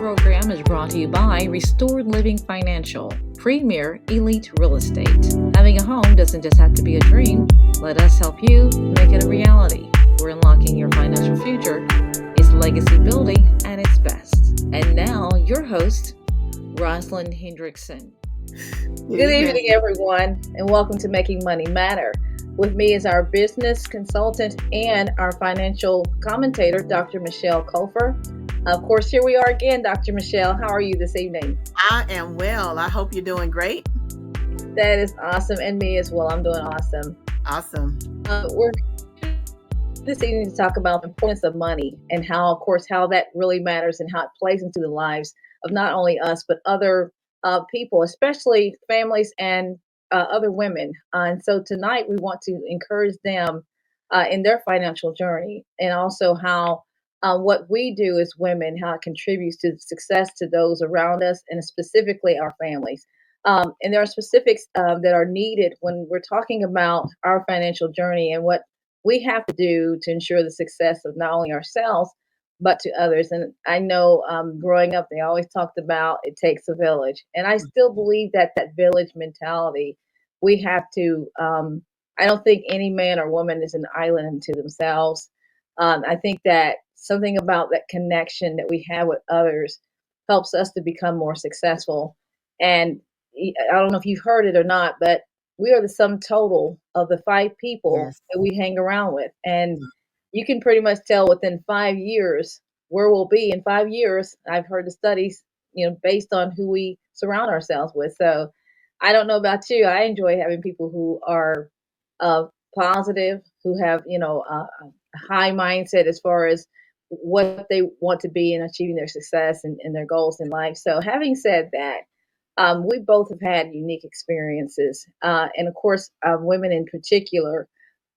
program is brought to you by Restored Living Financial, Premier Elite Real Estate. Having a home doesn't just have to be a dream. Let us help you make it a reality. We're unlocking your financial future. It's legacy building at its best. And now, your host, Rosalind Hendrickson. Good evening, everyone, and welcome to Making Money Matter. With me is our business consultant and our financial commentator, Dr. Michelle Colfer. Of course, here we are again, Dr. Michelle. How are you this evening? I am well. I hope you're doing great. That is awesome. And me as well. I'm doing awesome. Awesome. We're this evening to talk about the importance of money and how, of course, how that really matters and how it plays into the lives of not only us, but other people, especially families and other women. And so tonight we want to encourage them in their financial journey, and also how what we do as women, how it contributes to success to those around us, and specifically our families. And there are specifics that are needed when we're talking about our financial journey and what we have to do to ensure the success of not only ourselves, but to others. And I know growing up, they always talked about it takes a village. And I still believe that that village mentality, we have to, I don't think any man or woman is an island unto themselves. I think that something about that connection that we have with others helps us to become more successful. And I don't know if you've heard it or not, but we are the sum total of the 5 people that we hang around with. And you can pretty much tell within 5 years where we'll be in 5 years. I've heard the studies, based on who we surround ourselves with. So I don't know about you. I enjoy having people who are positive, who have, a high mindset as far as what they want to be in achieving their success and their goals in life. So having said that, we both have had unique experiences. And of course, women in particular,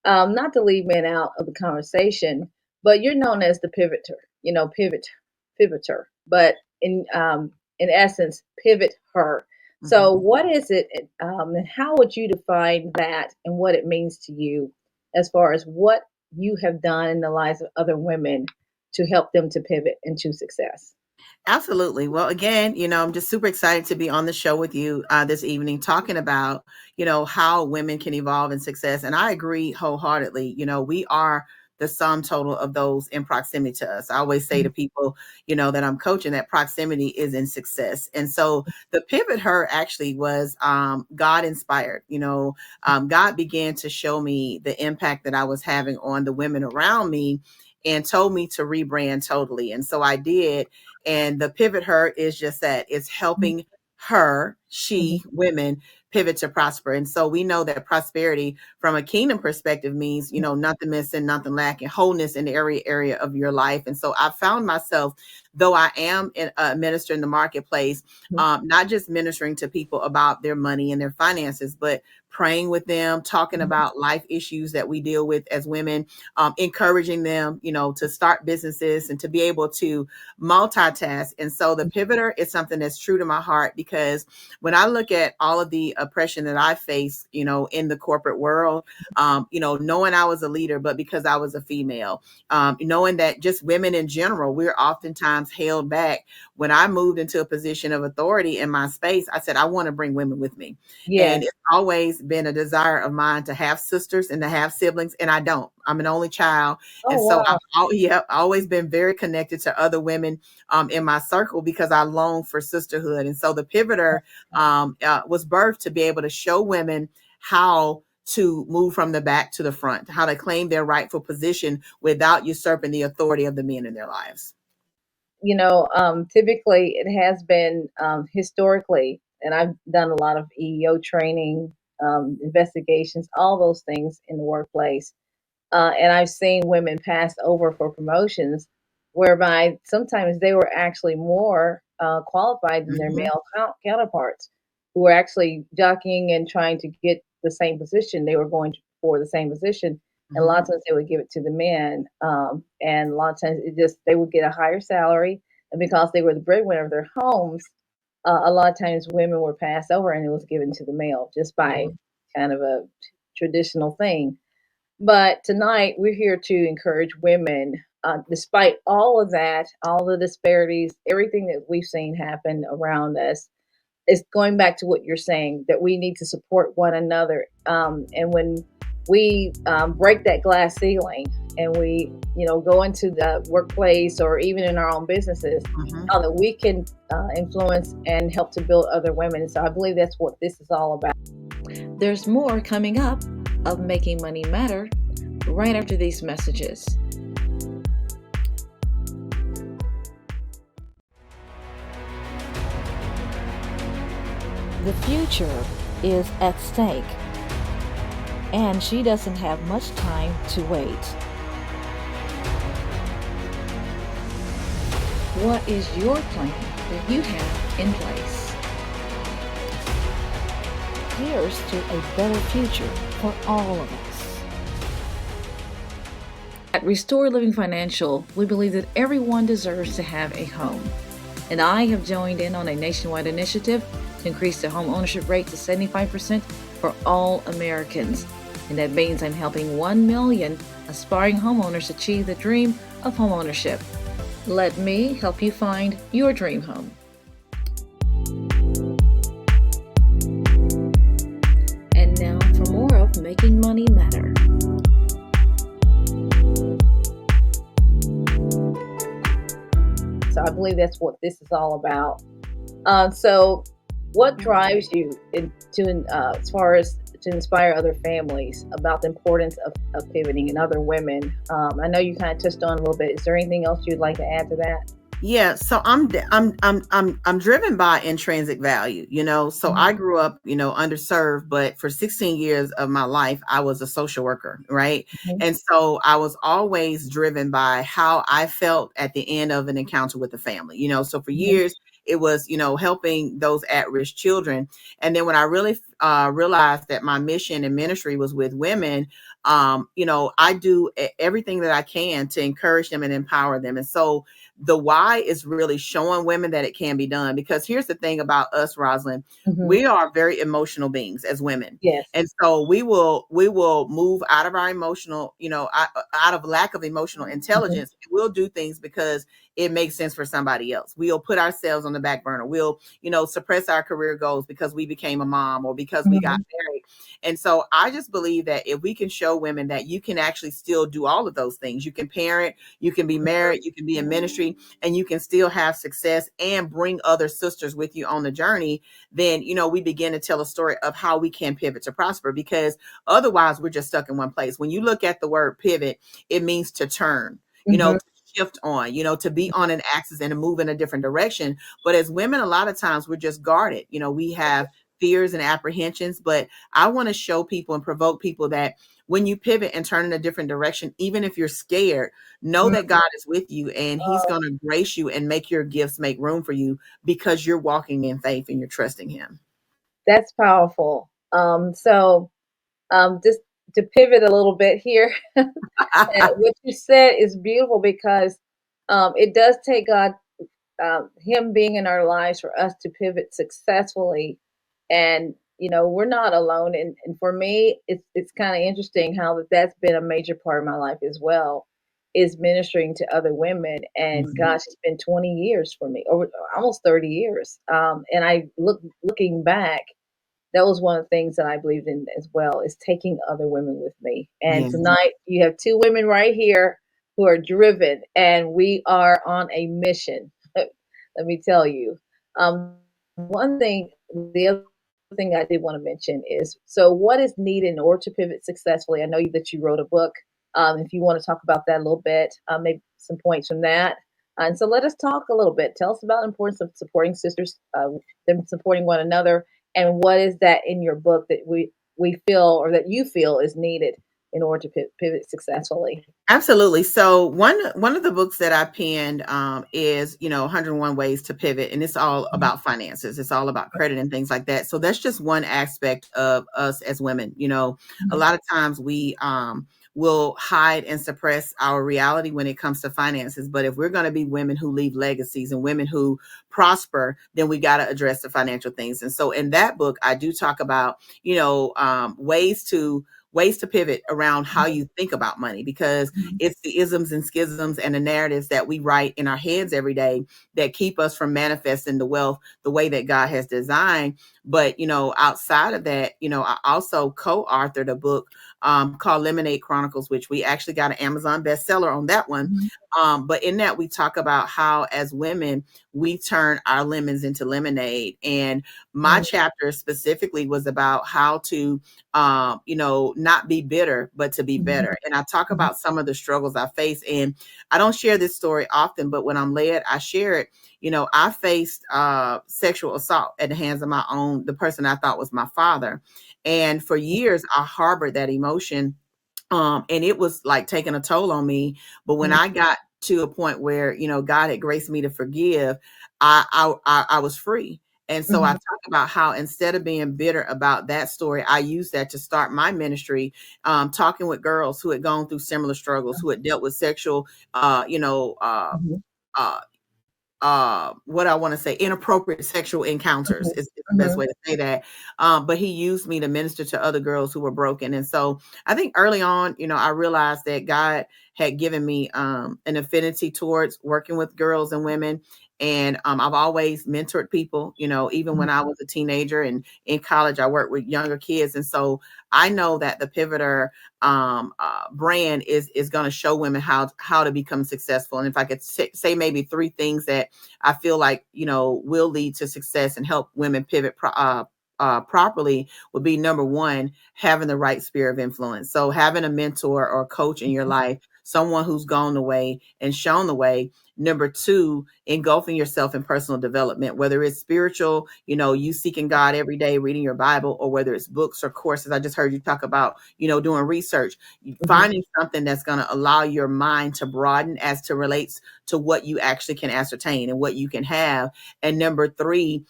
not to leave men out of the conversation, but you're known as the pivoter, but in essence, pivot her. So what is it, and how would you define that and what it means to you as far as what you have done in the lives of other women to help them to pivot into success? Absolutely. Well, again, I'm just super excited to be on the show with you this evening, talking about, how women can evolve in success. And I agree wholeheartedly. We are the sum total of those in proximity to us. I always say to people, that I'm coaching, that proximity is in success. And so the pivot her actually was God inspired. God began to show me the impact that I was having on the women around me and told me to rebrand totally. And so I did. And the pivot her is just that, it's helping women pivot to prosper. And so we know that prosperity from a kingdom perspective means, nothing missing, nothing lacking, wholeness in the area of your life. And so I found myself, though I am a minister in the marketplace, not just ministering to people about their money and their finances, but praying with them, talking about life issues that we deal with as women, encouraging them, to start businesses and to be able to multitask. And so the pivoter is something that's true to my heart, because when I look at all of the oppression that I face, in the corporate world, knowing I was a leader, but because I was a female, knowing that just women in general, we're oftentimes held back. When I moved into a position of authority in my space, I said, I want to bring women with me. Yes. And it's always been a desire of mine to have sisters and to have siblings. And I don't. I'm an only child. So I've always been very connected to other women in my circle, because I long for sisterhood. And so the pivoter was birthed to be able to show women how to move from the back to the front, how to claim their rightful position without usurping the authority of the men in their lives. Typically it has been historically, and I've done a lot of EEO training, investigations, all those things in the workplace. And I've seen women pass over for promotions whereby sometimes they were actually more qualified than their male counterparts, who were actually jockeying and trying to get the same position. They were going for the same position. And a lot of times they would give it to the men. And a lot of times they would get a higher salary. And because they were the breadwinner of their homes, a lot of times women were passed over and it was given to the male just by kind of a traditional thing. But tonight we're here to encourage women despite all of that, all the disparities, everything that we've seen happen around us, it's going back to what you're saying, that we need to support one another. And when we break that glass ceiling and we, go into the workplace or even in our own businesses, Mhm. how that we can influence and help to build other women. So I believe that's what this is all about. There's more coming up of Making Money Matter right after these messages. The future is at stake, and she doesn't have much time to wait. What is your plan that you have in place? Here's to a better future for all of us. At Restore Living Financial, we believe that everyone deserves to have a home. And I have joined in on a nationwide initiative to increase the home ownership rate to 75% for all Americans. And that means I'm helping 1 million aspiring homeowners achieve the dream of homeownership. Let me help you find your dream home. And now for more of Making Money Matter. So I believe that's what this is all about. So what drives you as far as to inspire other families about the importance of pivoting and other women? I know you kind of touched on a little bit. Is there anything else you'd like to add to that? Yeah, so I'm driven by intrinsic value, So I grew up, underserved, but for 16 years of my life, I was a social worker, right? Mhm. And so I was always driven by how I felt at the end of an encounter with a family, So for Mhm. years, it was, helping those at-risk children. And then when I really realized that my mission and ministry was with women, I do everything that I can to encourage them and empower them. And so the why is really showing women that it can be done. Because here's the thing about us, Rosalind, Mhm. we are very emotional beings as women. Yes. And so we will move out of our emotional, out of lack of emotional Mhm. intelligence. We'll do things because it makes sense for somebody else. We'll put ourselves on the back burner. We'll, suppress our career goals because we became a mom or because we got Mhm. married. And so I just believe that if we can show women that you can actually still do all of those things, you can parent, you can be married, you can be in ministry, and you can still have success and bring other sisters with you on the journey, then, we begin to tell a story of how we can pivot to prosper, because otherwise we're just stuck in one place. When you look at the word pivot, it means to turn, Mhm. to shift on, to be on an axis and to move in a different direction. But as women, a lot of times we're just guarded. We have fears and apprehensions, but I want to show people and provoke people that when you pivot and turn in a different direction, even if you're scared, know that God is with you and he's Oh, going to grace you and make your gifts make room for you because you're walking in faith and you're trusting him. that's powerful. Just to pivot a little bit here, what you said is beautiful because it does take God, Him being in our lives for us to pivot successfully. And, we're not alone. And for me, it's kind of interesting how that's been a major part of my life as well, is ministering to other women. And Mhm. gosh, it's been 20 years for me, over almost 30 years. And looking back, that was one of the things that I believed in as well, is taking other women with me. And Yeah. tonight you have two women right here who are driven, and we are on a mission. Let me tell you. One thing, the other thing I did want to mention is, so what is needed in order to pivot successfully? I know that you wrote a book. If you want to talk about that a little bit, maybe some points from that. And so let us talk a little bit. Tell us about the importance of supporting sisters, them supporting one another, and what is that in your book that we feel, or that you feel, is needed in order to pivot successfully? Absolutely. So one of the books that I penned is 101 Ways to Pivot, and it's all about finances. It's all about credit and things like that. So that's just one aspect of us as women. A lot of times we will hide and suppress our reality when it comes to finances. But if we're going to be women who leave legacies and women who prosper, then we got to address the financial things. And so in that book, I do talk about ways to ways to pivot around how you think about money, because Mhm. it's the isms and schisms and the narratives that we write in our heads every day that keep us from manifesting the wealth the way that God has designed. But, outside of that, I also co-authored a book called Lemonade Chronicles, which we actually got an Amazon bestseller on that one. Mhm. But in that, we talk about how, as women, we turn our lemons into lemonade. And my Mhm. chapter specifically was about how to, not be bitter, but to be Mhm. better. And I talk Mhm. about some of the struggles I face. And I don't share this story often, but when I'm led, I share it. I faced sexual assault at the hands of the person I thought was my father. And for years, I harbored that emotion. And it was like taking a toll on me. But when Mhm. I got to a point where, God had graced me to forgive, I was free. And so I Mhm. talk about how, instead of being bitter about that story, I used that to start my ministry, talking with girls who had gone through similar struggles, who had dealt with sexual, uh, you know, uh, Mhm. uh, what I want to say, inappropriate sexual encounters is the best Mhm. way to say that. But he used me to minister to other girls who were broken. And so I think early on, I realized that God had given me an affinity towards working with girls and women. And I've always mentored people, even Mhm. when I was a teenager and in college, I worked with younger kids. And so I know that the Pivoter brand is going to show women how to become successful. And if I could say maybe three things that I feel like, will lead to success and help women pivot properly, would be: number one, having the right sphere of influence. So having a mentor or coach in your life, someone who's gone the way and shown the way. Number two, engulfing yourself in personal development, whether it's spiritual, you seeking God every day, reading your Bible, or whether it's books or courses. I just heard you talk about, doing research, Mhm. finding something that's going to allow your mind to broaden as to relates to what you actually can ascertain and what you can have. And number three,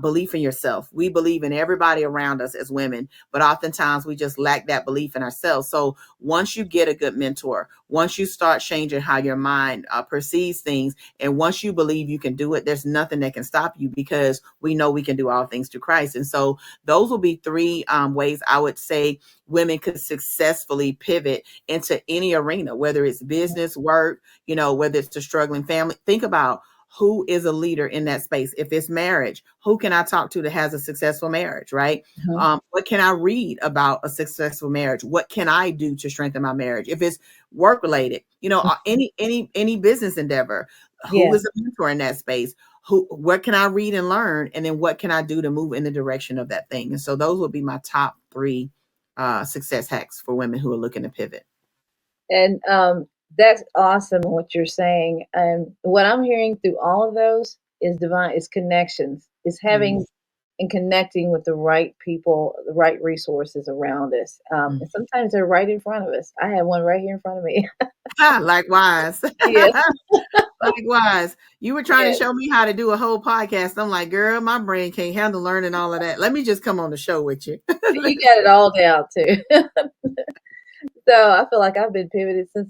belief in yourself. We believe in everybody around us as women, but oftentimes we just lack that belief in ourselves. So once you get a good mentor, once you start changing how your mind perceives things, and once you believe you can do it, there's nothing that can stop you, because we know we can do all things through Christ. And so those will be three ways I would say women could successfully pivot into any arena, whether it's business, work, whether it's a struggling family. Think about who is a leader in that space. If it's marriage, who can I talk to that has a successful marriage, right? Mhm. What can I read about a successful marriage? What can I do to strengthen my marriage? If it's work related, any business endeavor, who Yeah. is a mentor in that space? What can I read and learn? And then what can I do to move in the direction of that thing? And so those would be my top three success hacks for women who are looking to pivot. And that's awesome what you're saying. And what I'm hearing through all of those is is connections, is Mm, having and connecting with the right people, the right resources around us. mm. And sometimes they're right in front of us. I have one right here in front of me. Likewise. Yes, Likewise. You were trying to yes. show me how to do a whole podcast. I'm like, girl, my brain can't handle learning all of that. Let me just come on the show with you. You got it all down too. So I feel like I've been pivoted since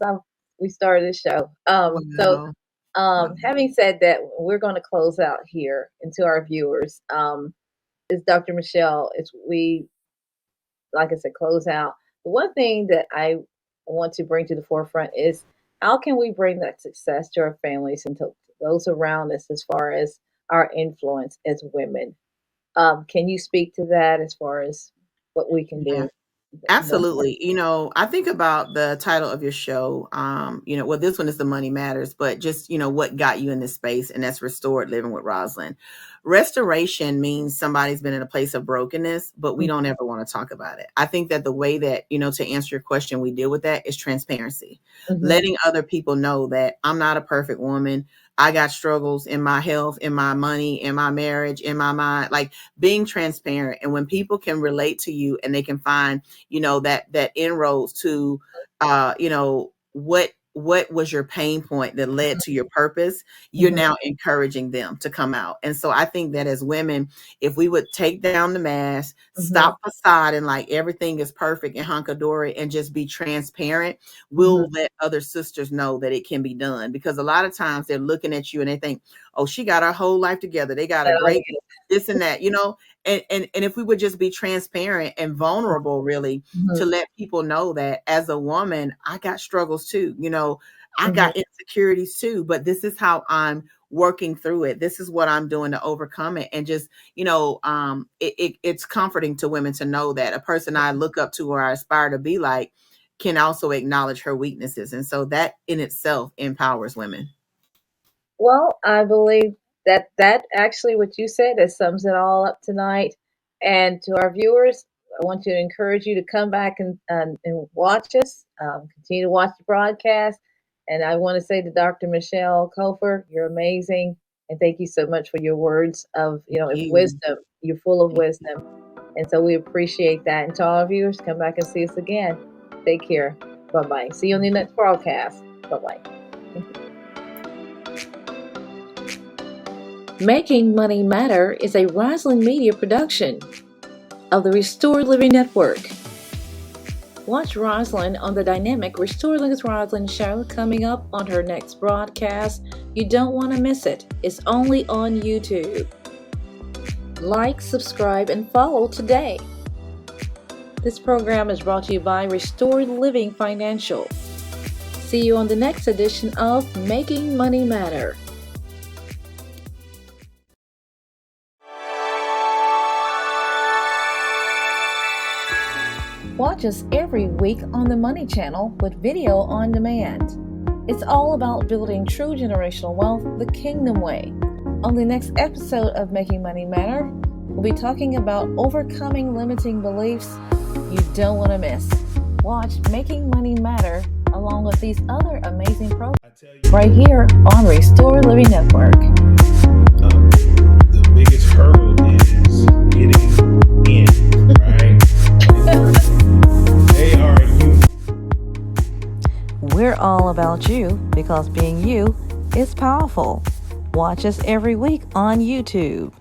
we started the show. Wow. Wow. Having said that, we're going to close out here and to our viewers. Is Dr. Michelle, it's we like I said, close out. The one thing that I want to bring to the forefront is how can we bring that success to our families and to those around us as far as our influence as women? Can you speak to that as far as what we can Yeah. do? More Absolutely. I think about the title of your show. Well, this one is The Money Matters, but just, what got you in this space, and that's Restored Living with Rosalind. Restoration means somebody's been in a place of brokenness, but we don't ever want to talk about it. I think that the way that, to answer your question, we deal with that is transparency, Mhm. letting other people know that I'm not a perfect woman. I got struggles in my health, in my money, in my marriage, in my mind, like being transparent. And when people can relate to you and they can find that inroads to what was your pain point that led to your purpose, you're Mhm. now encouraging them to come out. And so I think that as women, if we would take down the mask, Mhm. stop facade and like everything is perfect and hunky-dory, and just be transparent, Mhm. we'll let other sisters know that it can be done. Because a lot of times they're looking at you and they think, oh, she got her whole life together, they got a That all great this and that, and if we would just be transparent and vulnerable, really, Mhm. to let people know that as a woman, I got struggles too. I Mhm. got insecurities too, but this is how I'm working through it. This is what I'm doing to overcome it. And just, it's comforting to women to know that a person I look up to or I aspire to be like can also acknowledge her weaknesses. And so that in itself empowers women. Well, I believe that actually what you said that sums it all up tonight. And to our viewers, I want to encourage you to come back and watch us. Continue to watch the broadcast. And I want to say to Dr. Michelle Kofer, you're amazing, and thank you so much for your words of You. wisdom. You're full of wisdom, and so we appreciate that. And to all our viewers, come back and see us again. Take care. Bye bye. See you on the next broadcast. Bye bye. Making Money Matter is a Rosalind Media production of the Restored Living Network. Watch Rosalind on the dynamic Restore Living with Rosalind show coming up on her next broadcast. You don't want to miss it. It's only on YouTube. Like, subscribe, and follow today. This program is brought to you by Restored Living Financial. See you on the next edition of Making Money Matter. Watch us every week on the Money Channel with video on demand. It's all about building true generational wealth the Kingdom way. On the next episode of Making Money Matter, we'll be talking about overcoming limiting beliefs you don't want to miss. Watch Making Money Matter along with these other amazing programs right here on Restore Living Network. The biggest hurdle is getting in, right? They are you. We're all about you because being you is powerful. Watch us every week on YouTube.